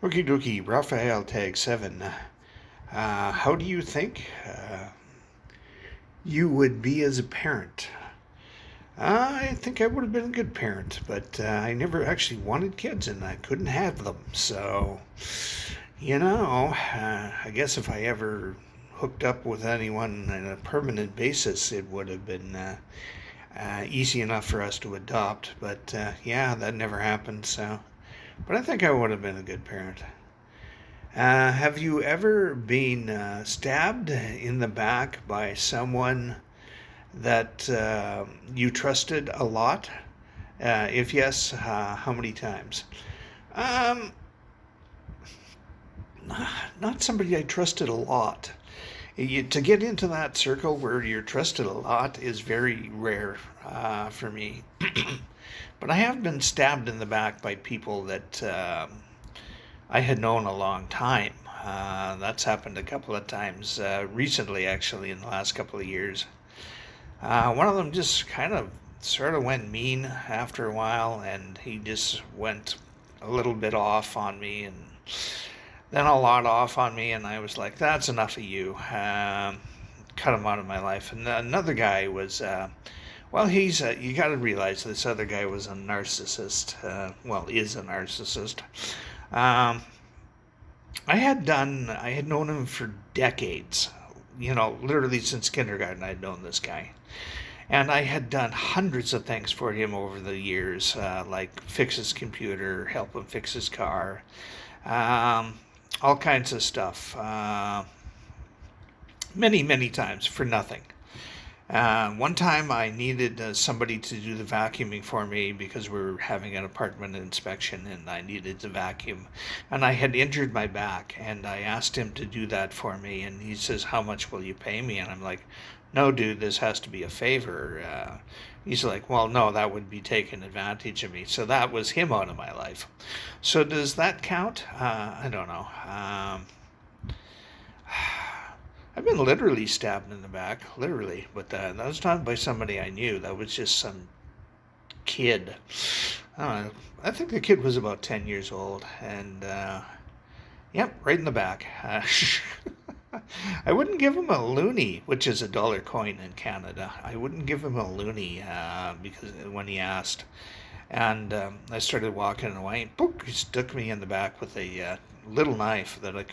Okie dokie, Raphael Tag 7. How do you think you would be as a parent? I think I would have been a good parent, but I never actually wanted kids and I couldn't have them. So, I guess if I ever hooked up with anyone on a permanent basis, it would have been easy enough for us to adopt. But yeah, that never happened. But I think I would have been a good parent. Have you ever been stabbed in the back by someone that you trusted a lot? If yes, how many times? Um, Not somebody I trusted a lot. To get into that circle where you're trusted a lot is very rare for me. But I have been stabbed in the back by people that I had known a long time. That's happened a couple of times recently, actually, in the last couple of years. One of them just kind of sort of went mean after a while, and he just went a little bit off on me, and then a lot off on me, and I was like, that's enough of you. Cut him out of my life. And another guy was, you got to realize this other guy was a narcissist. Is a narcissist. Um, I had known him for decades. Literally since kindergarten, I'd known this guy. And I had done hundreds of things for him over the years, like fix his computer, help him fix his car, um, all kinds of stuff. Many, many times for nothing. One time I needed somebody to do the vacuuming for me because we were having an apartment inspection and I needed to vacuum. And I had injured my back and I asked him to do that for me. And he says, "How much will you pay me?" And I'm like, "No, dude, this has to be a favor." He's like, "Well, no, that would be taking advantage of me." So that was him out of my life. So does that count? I don't know. I've been literally stabbed in the back, literally, but that was not by somebody I knew. That was just some kid. I don't know. I think the kid was about 10 years old, and yep, right in the back. I wouldn't give him a loonie, which is a dollar coin in Canada. I wouldn't give him a loonie because when he asked, and I started walking away, and boop, he stuck me in the back with a little knife that I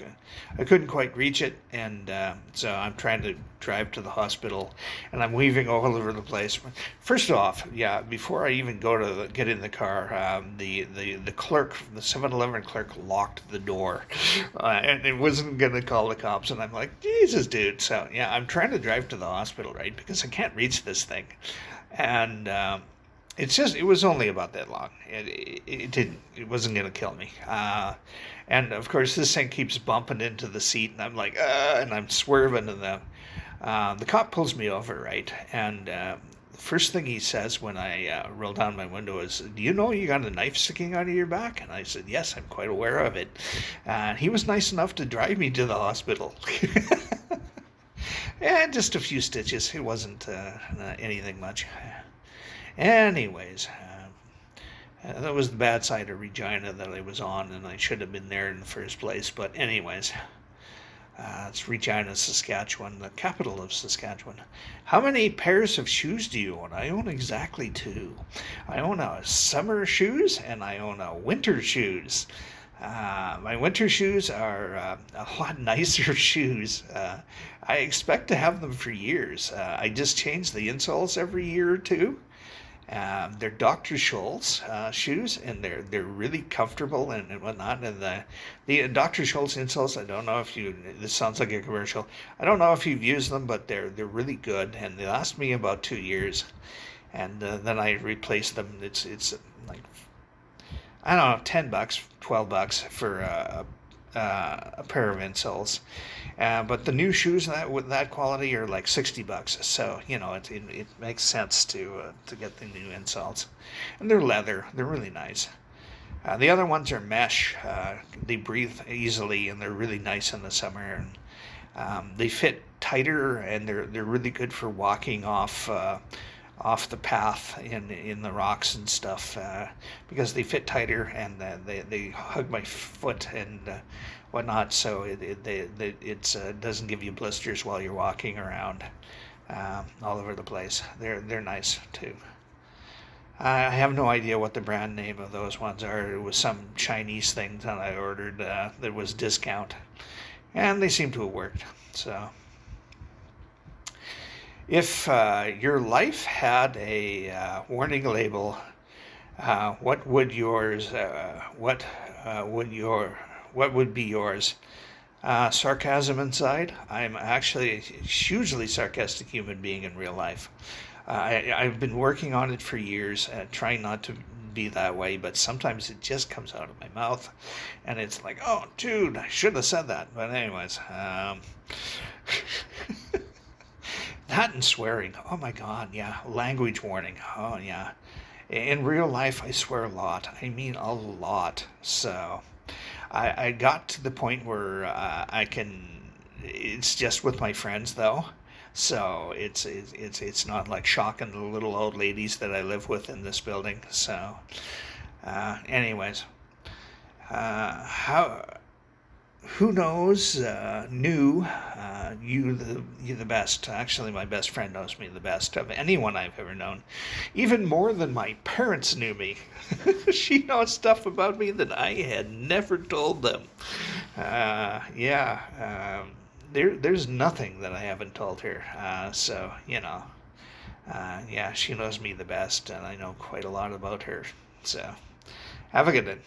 couldn't quite reach it, and so I'm trying to drive to the hospital, and I'm weaving all over the place. First off, yeah, before I even go to get in the car, the clerk, the 7-Eleven clerk, locked the door, and it wasn't gonna call the cops, and I'm like, Jesus, dude. So yeah, I'm trying to drive to the hospital, right, because I can't reach this thing, and it was only about that long. It wasn't going to kill me. And of course, this thing keeps bumping into the seat, and I'm like, and I'm swerving, and the cop pulls me over, right? And the first thing he says when I roll down my window is, "Do you know you got a knife sticking out of your back?" And I said, "Yes, I'm quite aware of it." And he was nice enough to drive me to the hospital. And just a few stitches. It wasn't anything much. Anyways, that was the bad side of Regina that I was on, and I should have been there in the first place. But anyways, it's Regina, Saskatchewan, the capital of Saskatchewan. How many pairs of shoes do you own? I own exactly two. I own a summer shoes and I own a winter shoes. My winter shoes are a lot nicer shoes. I expect to have them for years. I just change the insoles every year or two. They're Dr. Scholl's shoes, and they're really comfortable and whatnot. And the Dr. Scholl's insoles, I don't know if you. This sounds like a commercial. I don't know if you've used them, but they're really good, and they last me about 2 years. And then I replace them. It's like, I don't know, $10, $12 for a pair of insoles. But the new shoes with that quality are like $60. So it makes sense to get the new insoles, and they're leather. They're really nice. The other ones are mesh. They breathe easily, and they're really nice in the summer. And they fit tighter, and they're really good for walking off off the path in the rocks and stuff, because they fit tighter, and they hug my foot and whatnot, so it doesn't give you blisters while you're walking around all over the place. They're nice too. I have no idea what the brand name of those ones are. It was some Chinese thing that I ordered that was discount, and they seem to have worked. So, if your life had a warning label, what would yours? What would be yours? Sarcasm inside. I'm actually a hugely sarcastic human being in real life. I've been working on it for years, trying not to be that way, but sometimes it just comes out of my mouth, and it's like, oh, dude, I should have said that. But anyways, that and swearing. Oh my God, yeah. Language warning. Oh yeah. In real life, I swear a lot. I mean a lot. So I got to the point where I can. It's just with my friends though. So it's not like shocking the little old ladies that I live with in this building. So, anyways, how who knows? Knew you the best. Actually, my best friend knows me the best of anyone I've ever known, even more than my parents knew me. She knows stuff about me that I had never told them. Yeah. There's nothing that I haven't told her. So, yeah, she knows me the best, and I know quite a lot about her. So, have a good day.